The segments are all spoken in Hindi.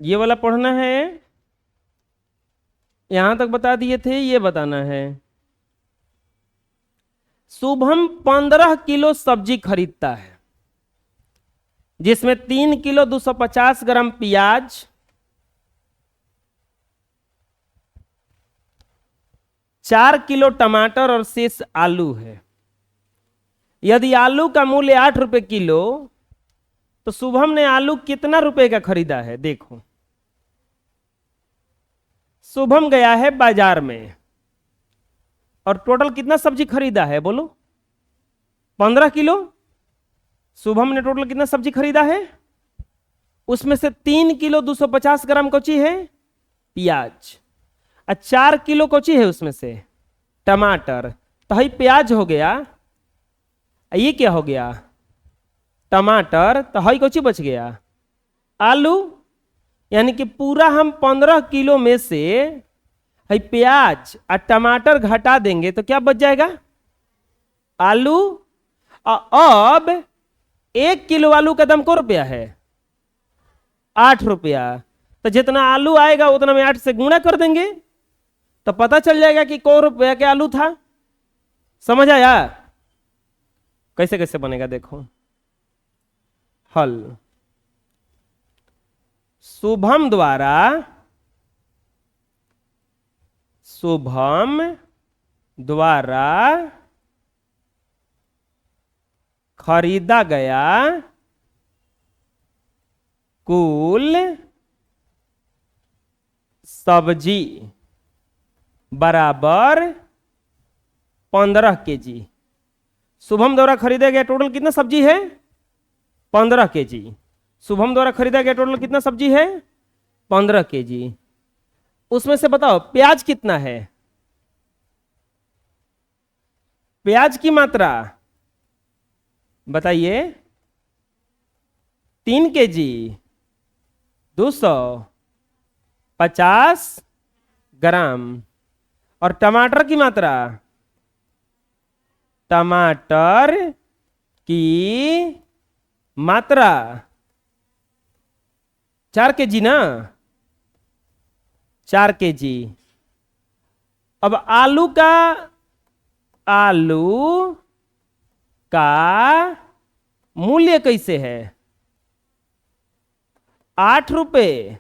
ये वाला पढ़ना है, यहां तक बता दिए थे, ये बताना है। शुभम 15 किलो सब्जी खरीदता है, जिसमें 3 किलो 250 ग्राम प्याज, 4 किलो टमाटर और शेष आलू है। यदि आलू का मूल्य 8 रुपए किलो, तो शुभम ने आलू कितना रुपए का खरीदा है? देखो, शुभम गया है बाजार में और टोटल कितना सब्जी खरीदा है? बोलो। 15 किलो। शुभम ने टोटल कितना सब्जी खरीदा है? उसमें से 3 किलो 250 ग्राम कोची है? प्याज। और 4 किलो कोची है उसमें से? टमाटर। तो ही प्याज हो गया, ये क्या हो गया? टमाटर। तो हई कोची बच गया? आलू। यानी कि पूरा हम 15 किलो में से हई प्याज और टमाटर घटा देंगे तो क्या बच जाएगा? आलू। अब 1 किलो आलू का दाम को रुपया है? 8 रुपया। तो जितना आलू आएगा उतना में 8 से गुणा कर देंगे तो पता चल जाएगा कि को रुपया के आलू था। समझ आया? कैसे कैसे बनेगा देखो। हल। शुभम द्वारा खरीदा गया कुल सब्जी बराबर 15 केजी। शुभम द्वारा खरीदा गया टोटल कितना सब्जी है? 15 केजी। शुभम द्वारा खरीदा गया टोटल कितना सब्जी है? 15 केजी। उसमें से बताओ प्याज कितना है? प्याज की मात्रा बताइए। 3 केजी 250 ग्राम। और टमाटर की मात्रा? टमाटर की मात्रा 4 केजी ना? 4 केजी। अब आलू का मूल्य कैसे है? 8 रुपए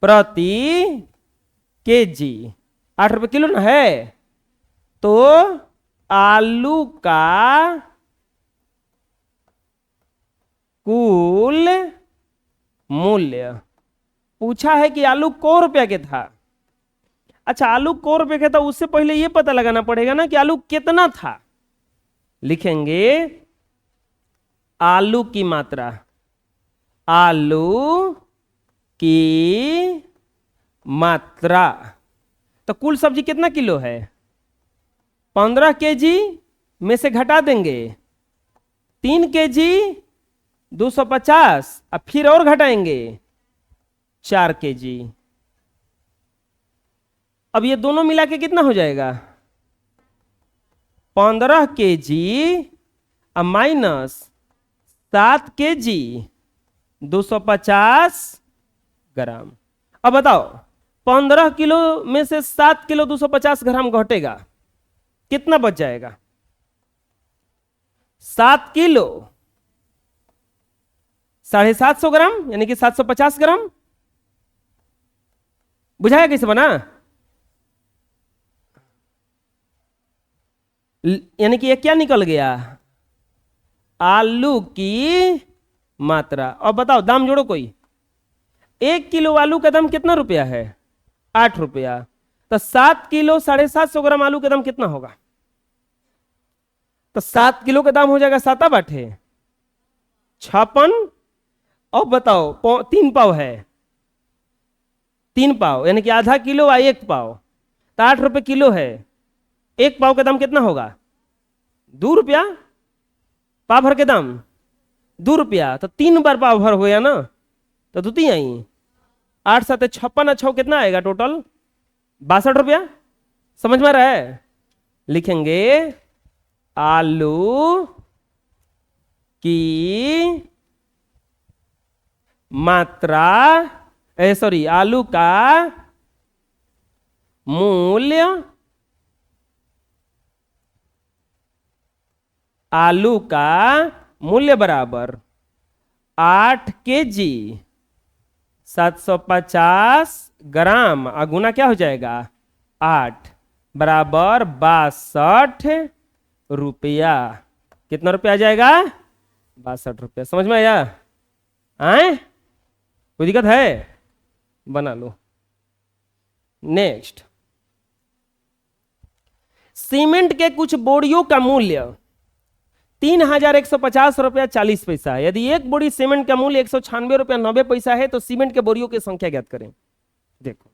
प्रति केजी। 8 रुपए किलो ना है? तो आलू का कुल मूल्य पूछा है कि आलू को रुपया के था। अच्छा, आलू को रुपये का था, उससे पहले यह पता लगाना पड़ेगा ना कि आलू कितना था। लिखेंगे आलू की मात्रा। आलू की मात्रा। तो कुल सब्जी कितना किलो है? 15 केजी में से घटा देंगे 3 केजी 250 और फिर और घटाएंगे 4 केजी। अब ये दोनों मिला के कितना हो जाएगा? 15 केजी माइनस 7 केजी 250 ग्राम। अब बताओ 15 किलो में से 7 किलो 250 ग्राम घटेगा, कितना बच जाएगा? 7 किलो 750 ग्राम यानी कि 750 ग्राम। बुझाया कैसे बना? यानी कि ये क्या निकल गया? आलू की मात्रा। अब बताओ दाम जोड़ो कोई। 1 किलो आलू का दाम कितना रुपया है? 8 रुपया। तो 7 किलो 750 ग्राम आलू का दाम कितना होगा? तो 7 किलो का दाम हो जाएगा 7 बाटे 56। अब बताओ 3 पाव है, 3 पाव यानी कि आधा किलो या 1 पाव, तो 8 रुपए किलो है। 1 पाव का दाम कितना होगा? 2 रुपया। पाव भर के दाम 2 रुपया, तो 3 बार पाव भर हो गया ना, तो दूती आई 8 7 56 6 कितना आएगा टोटल? 62 रुपया। समझ में आ रहा है? लिखेंगे आलू की मात्रा सॉरी आलू का मूल्य, आलू का मूल्य बराबर 8 kg 750 ग्राम, गुना क्या हो जाएगा 8 बराबर 62 रुपया। कितना रुपया आ जाएगा 62 रुपया। समझ में आया? आए कोई दिक्कत है? बना लो। नेक्स्ट, सीमेंट के कुछ बोरियों का मूल्य 3150 रुपया 40 पैसा है। यदि एक बोरी सीमेंट का मूल्य 196 रुपया 90 पैसा है तो सीमेंट के बोरियों की संख्या ज्ञात करें। देखो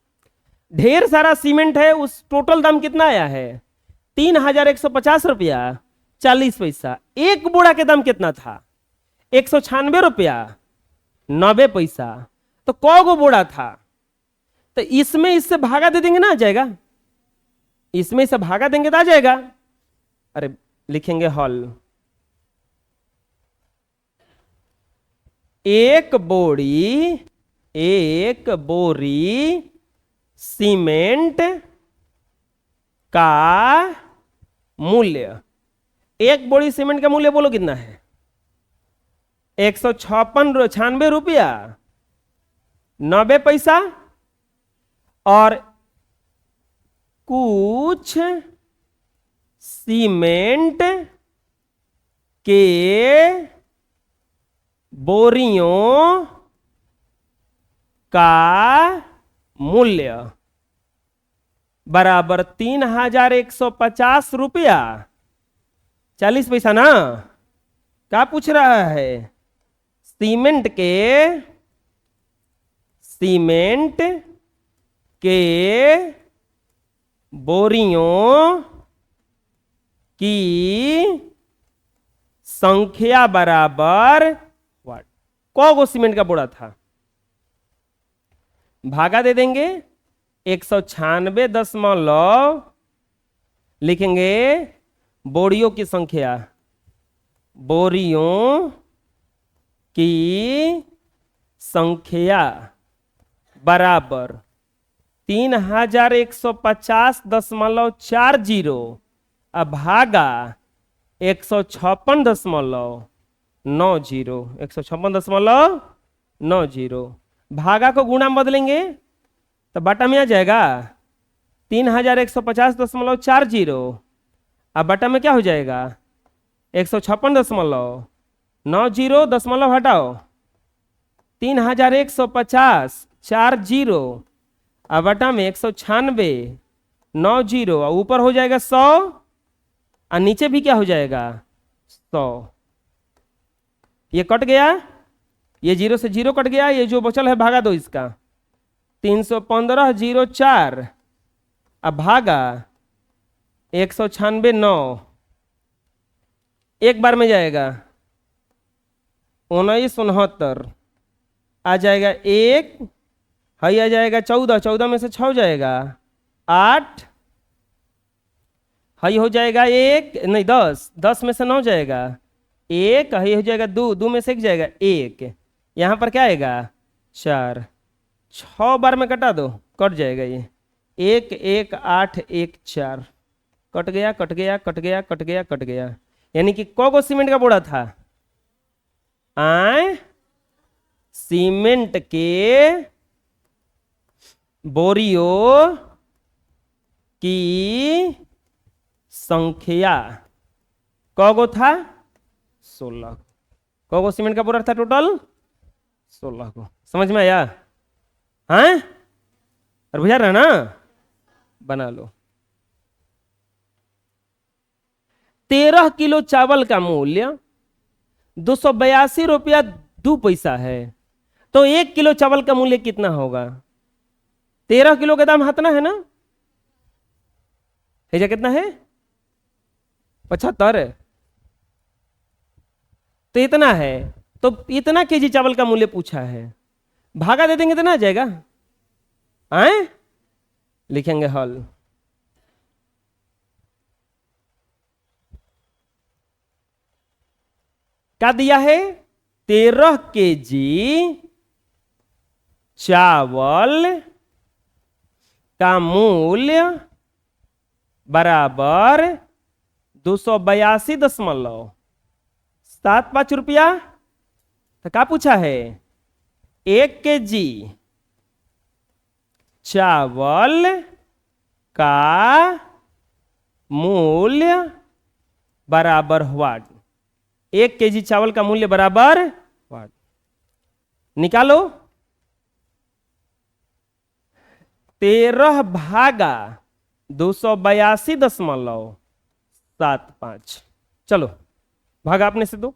ढेर सारा सीमेंट है, उस टोटल दाम कितना आया है 3150 रुपया 40 पैसा। एक बोरा के दाम कितना था 196 रुपया 90 पैसा। तो कौ गो बोरा था? तो इसमें इससे भागा दे देंगे ना, आ जाएगा। इसमें से भागा देंगे तो आ जाएगा। अरे लिखेंगे हॉल, एक बोरी सीमेंट का मूल्य, एक बोरी सीमेंट का मूल्य बोलो कितना है 196 रुपया 90 पैसा, और कुछ सीमेंट के बोरियों का मूल्य बराबर 3150 रुपया 40 पैसा ना। क्या पूछ रहा है? सीमेंट के बोरियों की संख्या बराबर व्हाट? कौ गो सीमेंट का बोरा था? भागा दे देंगे 196 लिखेंगे बोरियों की संख्या, बोरियों की संख्या बराबर 3150.40 भागा 156.90 भागा को गुणा में बदलेंगे तो बटा में आ जाएगा 3150.40 अब बटा में क्या हो जाएगा 156.90 दशमलव हटाओ 3150.40 अब बटा में 196.90 और ऊपर हो जाएगा 100 और नीचे भी क्या हो जाएगा 100। ये कट गया, ये 0 से 0 कट गया, ये जो बचल है भागा दो इसका 315.04 अब भागा 196.9 एक बार में जाएगा 1969 आ जाएगा 1 हई आ जाएगा 14 में से 6 जाएगा 8 हई हो जाएगा 1 नहीं 10 में से 9 जाएगा 1 हई हो जाएगा 2 में से 1 जाएगा 1 यहाँ पर क्या आएगा 4 6 बार में कटा दो कट जाएगा ये 1 1 8 1 4 कट गया कट गया कट गया कट गया कट गया। यानी कि कौ सीमेंट का बोरा था सीमेंट के बोरियों की संख्या कौ था 16। कौ सीमेंट का बोरा था टोटल 16 को। समझ में आया? हाँ और बुझा रहा ना? बना लो। 13 किलो चावल का मूल्य 282 रुपया 2 पैसा है तो 1 किलो चावल का मूल्य कितना होगा? 13 किलो का दाम इतना है ना, है कितना है 75 तो इतना है, तो इतना केजी चावल का मूल्य पूछा है, भागा दे देंगे तो ना आ जाएगा। आए लिखेंगे हल क्या दिया है 13 केजी चावल का मूल्य बराबर 282.75 तो क्या पूछा है? 1 kg चावल का मूल्य बराबर व्हाट? 1 kg चावल का मूल्य बराबर व्हाट? निकालो। 13 भागा 282.75। चलो भागा अपने से दो।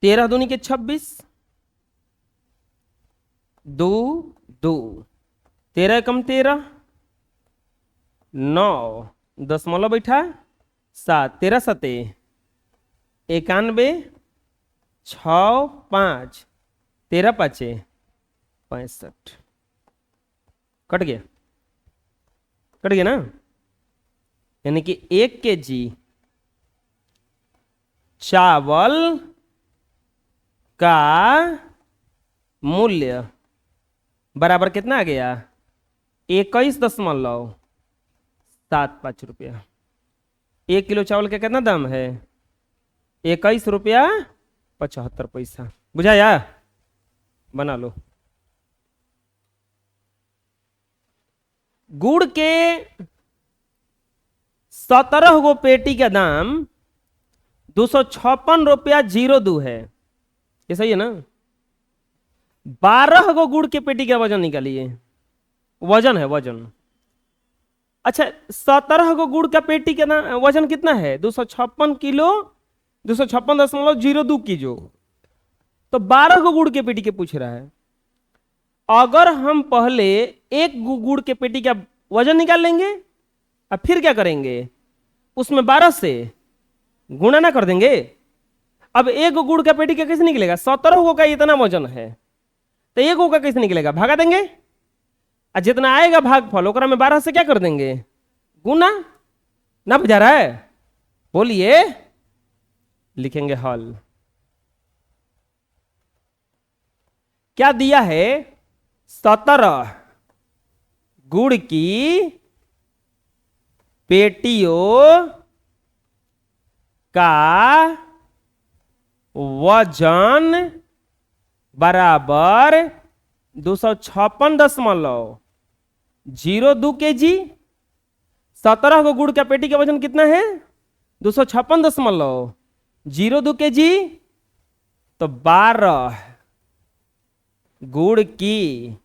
तेरह दूनी के 26, 2 2, 13 कम 13, 9 दशमलव बैठा 7, 13 सते 91, 6 5, 13 पाँचे 65। कट गया, कट गया ना? यानी कि 1 kg चावल का मूल्य बराबर कितना आ गया? 21.75 रुपया। 1 किलो चावल का कितना दाम है? 21 रुपया 75 पैसा। बुझाया? बना लो। गुड़ के 17 गो पेटी का दाम 256 रुपया 02 है। ये सही है ना? 12 गो गुड़ के पेटी का वजन निकालिए। वजन है, वजन। अच्छा, 17 गो गुड़ का पेटी का वजन कितना है? 256 किलो, 256.02 किलो। तो 12 गो गुड़ के पेटी के पूछ रहा है। अगर हम पहले एक गुड़ के पेटी का वजन निकाल लेंगे और फिर क्या करेंगे? उसमें 12 से गुणा ना कर देंगे। अब एक गुड़ का पेटी का कैसे निकलेगा? 17 गो का इतना वजन है, तो एक गो का कैसे निकलेगा? भागा देंगे और जितना आएगा भागफल ओकरा में 12 से क्या कर देंगे? गुना। ना बुझा रहा है? बोलिए। लिखेंगे हल। क्या दिया है? 17 गुड़ की पेटियों का वजन बराबर 256.02 kg। 17 गो गुड़ का पेटी का वजन कितना है? 256.02 kg। तो 12 गुड़ की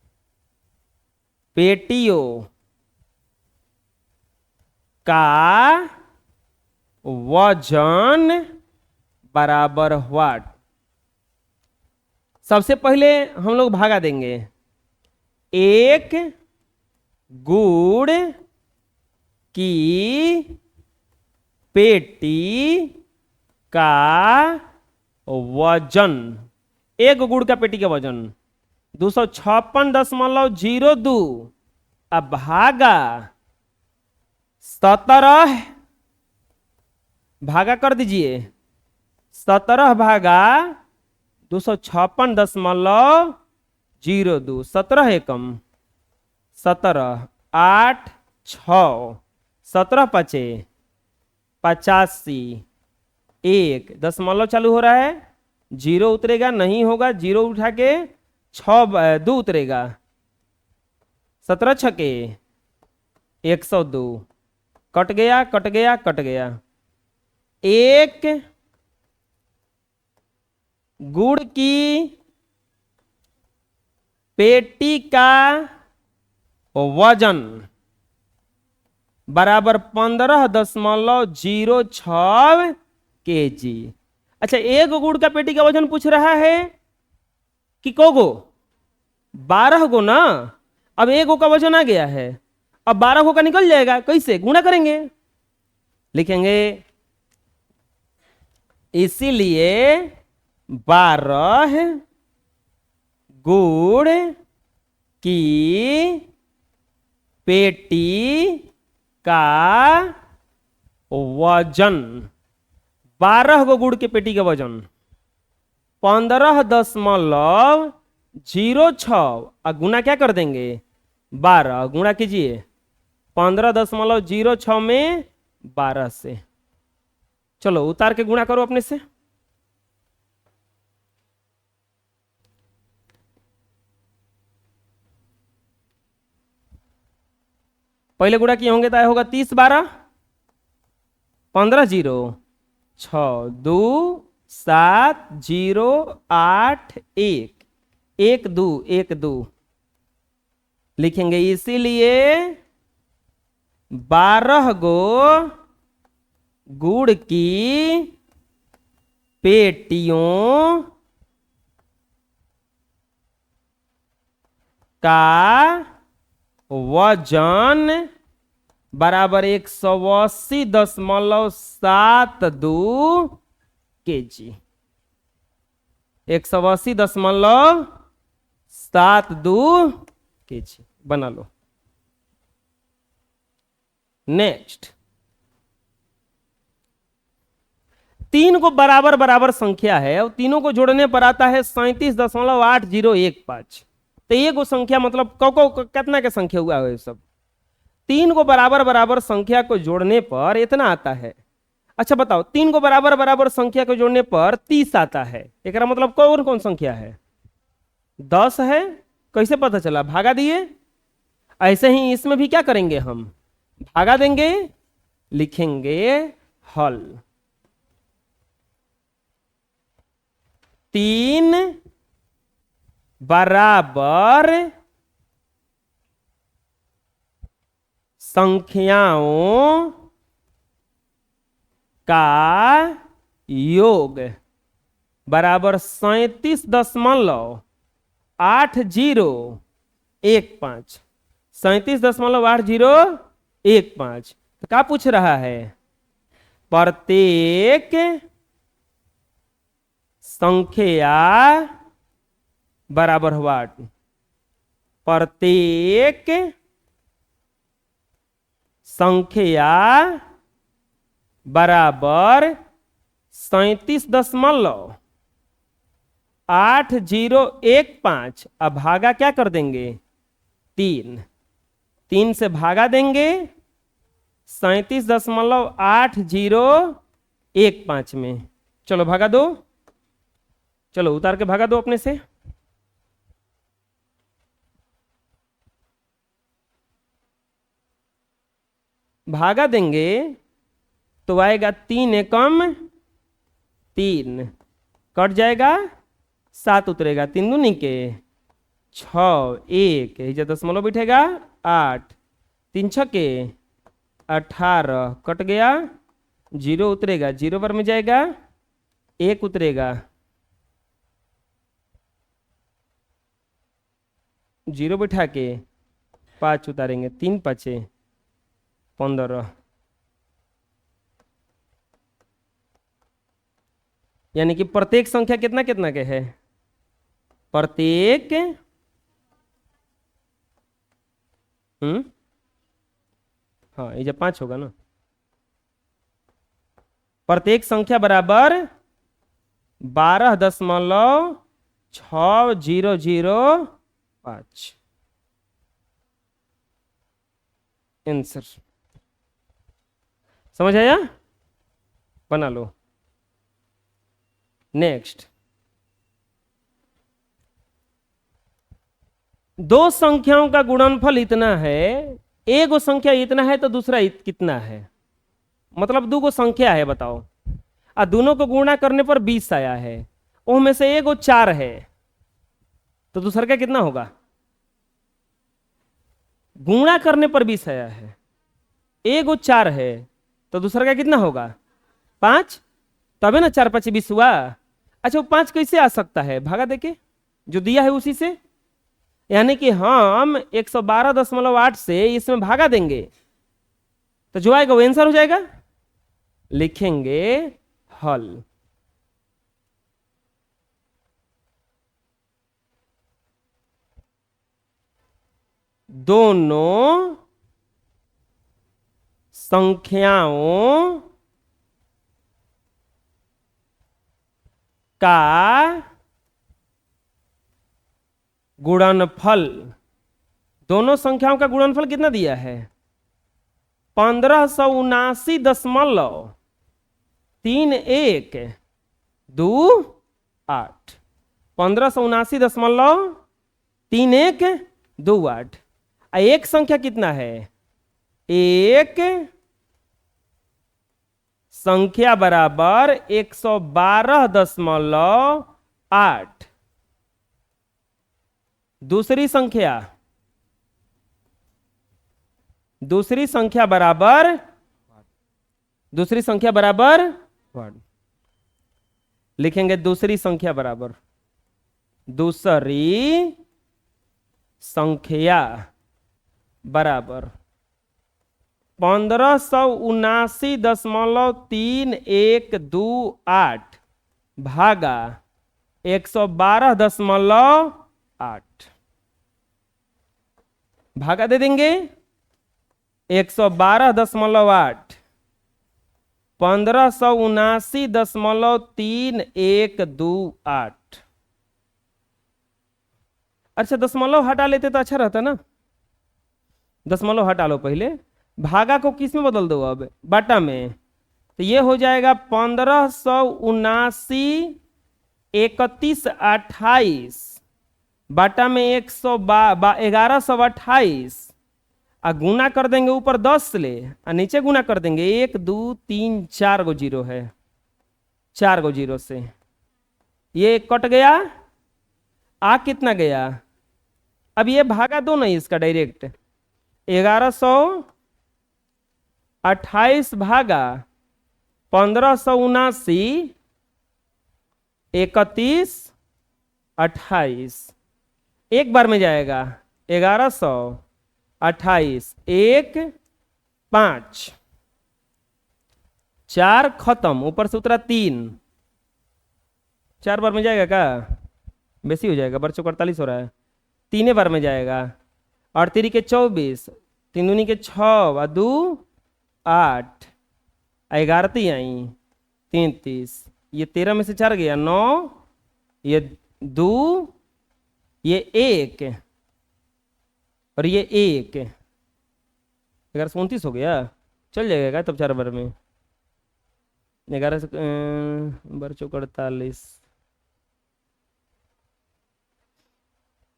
पेटियों का वजन बराबर व्हाट? सबसे पहले हम लोग भागा देंगे। एक गुड़ की पेटी का वजन, एक गुड़ का पेटी का वजन 256.02 अब भागा 17, भागा कर दीजिए। 17 भागा 256.02, 17 एकम 17, 8 6, 17 5 85, 1 दशमलव चालू हो रहा है, 0 उतरेगा नहीं होगा, 0 उठा के 2 उतरेगा, 17 छके 102, कट गया कट गया कट गया। एक गुड़ की पेटी का वजन बराबर 15.06 kg। अच्छा, एक गुड़ का पेटी का वजन पूछ रहा है कि को गो? 12 गो ना। अब एक गो का वजन आ गया है, अब 12 गो का निकल जाएगा। कैसे? गुणा करेंगे। लिखेंगे इसीलिए 12 गुड़ की पेटी का वजन, 12 गो गुड़ के पेटी का वजन 15.06 और गुना क्या कर देंगे 12, गुणा कीजिए 15.06 में 12 से। चलो उतार के गुणा करो अपने से। पहले गुणा किए होंगे तो आया होगा 30 12 15 0 6 2 7 0 8 1 1 2 1 2 लिखेंगे, इसीलिए 12 गो गुड़ की पेटियों का वजन बराबर 180.72 kg, 180.72 kg बना लो। नेक्स्ट, तीन को बराबर बराबर संख्या है और तीनों को जोड़ने पर आता है 37.8015। तो ये को संख्या मतलब कितना के संख्या हुआ है सब। तीन को बराबर बराबर संख्या को जोड़ने पर इतना आता है। अच्छा बताओ, तीन को बराबर बराबर संख्या को जोड़ने पर 30 आता है, एक मतलब कौन कौन संख्या है 10 है। कैसे पता चला, भागा दिए। ऐसे ही इसमें भी क्या करेंगे, हम भागा देंगे, लिखेंगे हल। 3 बराबर संख्याओं का योग बराबर 37.8015। 37.8015। तो क्या पूछ रहा है, प्रत्येक संख्या बराबर वाट, प्रत्येक संख्या बराबर 37.8015। अब भागा क्या कर देंगे 3, 3 से भागा देंगे 37.8015 में। चलो भागा दो, चलो उतार के भागा दो अपने से। भागा देंगे तो आएगा 3 एकम 3, कट जाएगा 7 उतरेगा, 3 दूनी के 6, 1 जो दशमलव बैठेगा 8, 3 छके 18, कट गया 0 उतरेगा, 0 पर में जाएगा 1 उतरेगा, 0 बैठा के 5 उतारेंगे, 3 5 15। यानी कि प्रत्येक संख्या कितना कितना के है, प्रत्येक हाँ ये जब 5 होगा ना, प्रत्येक संख्या बराबर 12.6005। आंसर समझ आया, बना लो। नेक्स्ट, दो संख्याओं का गुणनफल इतना है, एक संख्या इतना है तो दूसरा कितना है, मतलब दो संख्या है बताओ, और दोनों को गुणा करने पर 20 आया है, उनमें से एक 4 है तो दूसरा का कितना होगा, गुणा करने पर 20 आया है, एक 4 है तो दूसरा का कितना होगा 5, तबे ना 4 5 20 हुआ। अच्छा वो 5 कैसे आ सकता है, भागा देके जो दिया है उसी से, यानी कि हम 112.8 से इसमें भागा देंगे तो जो आएगा वो आंसर हो जाएगा, लिखेंगे हल। दोनों संख्याओं का गुणनफल, दोनों संख्याओं का गुणनफल कितना दिया है? 1579.3128। 1579.3128। एक संख्या कितना है? एक संख्या बराबर 112.8। दूसरी संख्या बराबर लिखेंगे दूसरी संख्या बराबर 1579.3128 भागा 112.8। भागा दे देंगे 112.8 1579.3128। अच्छा, दशमलव हटा लेते तो अच्छा रहता ना। दशमलव हटा लो पहले, भागा को किस में बदल दो? अब बटा में। तो ये हो जाएगा 1579.3128 बटा में 1128 आ गुना कर देंगे ऊपर 10 ले और नीचे गुना कर देंगे 1 2 3 4 गो जीरो है, 4 गो जीरो से ये कट गया। आ कितना गया? अब ये भागा दो नहीं इसका डायरेक्ट, 1128 भागा 1579.3128 एक बार में जाएगा 1128 1 5 4 खत्म, ऊपर से उतरा 3, 4 बार में जाएगा क्या? बेसी हो जाएगा, बच्चों 48 हो रहा है, 3 बार में जाएगा। 8 3 के 24, 3 दूनी के 6 और 2 8, 11 आई 33, ये 13 में से 4 गया 9, ये 2, ये 1 और ये 1, 1129 हो गया। चल जाएगा तब 4 बार में 11 से बच्चों 48,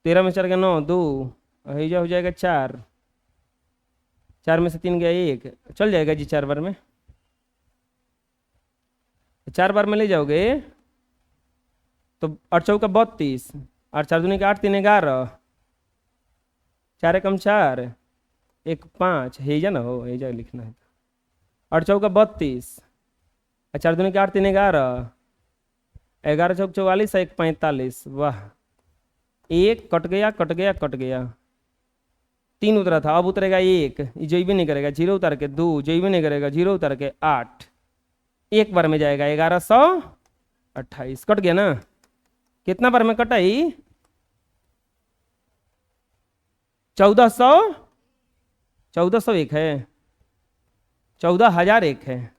13 में 4 गया 9, 2 हिजा हो जाएगा 4, 4 में से 3 गया 1, चल जाएगा जी 4 बार में। 4 बार में ले जाओगे तो 8 चौका 32, 8 4 दूनी का 8 3 11, 4 कम 4 1 5, हेजा ना हो, हेजा लिखना है। 8 चौका 32, 4 दूनी का 8 3 11, 11 चौक 44, 1 45, वाह 1 कट गया कट गया कट गया। 3 उतरा था, अब उतरेगा 1, जो भी नहीं करेगा 0 उतर के 2, जो भी नहीं करेगा 0 उतर के 8, एक बार में जाएगा 1128, कट गया ना। कितना बार में कटा ही? 1400, 1401 है, 14001 है,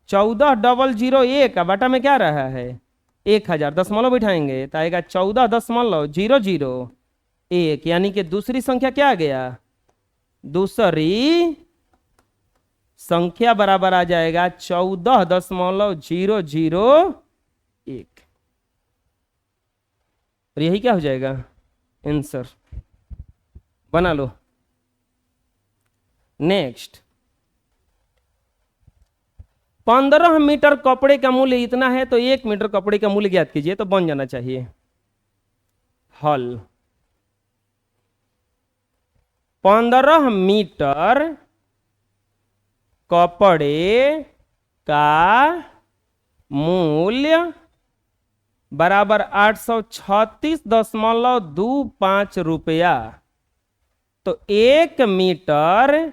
14001 का बटा में क्या रहा है? 1000, दशमलव बिठाएंगे तो आएगा 14.001, यानी कि दूसरी संख्या क्या आ गया? दूसरी संख्या बराबर आ जाएगा 14.001, और यही क्या हो जाएगा? आंसर बना लो। नेक्स्ट, 15 मीटर कपड़े का मूल्य इतना है तो 1 मीटर कपड़े का मूल्य ज्ञात कीजिए, तो बन जाना चाहिए हल। 15 मीटर कपड़े का मूल्य बराबर 836.25 रुपया, तो 1 मीटर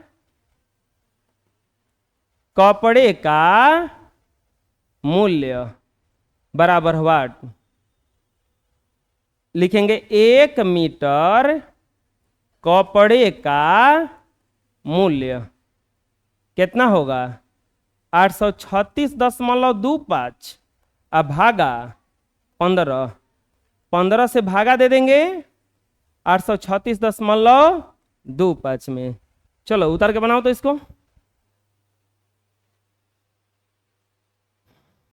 कपड़े का मूल्य बराबर व्हाट? लिखेंगे 1 मीटर कपड़े का मूल्य कितना होगा 836.25 अब भागा 15, 15 से भागा दे देंगे 836.25 में। चलो उतार के बनाओ तो इसको।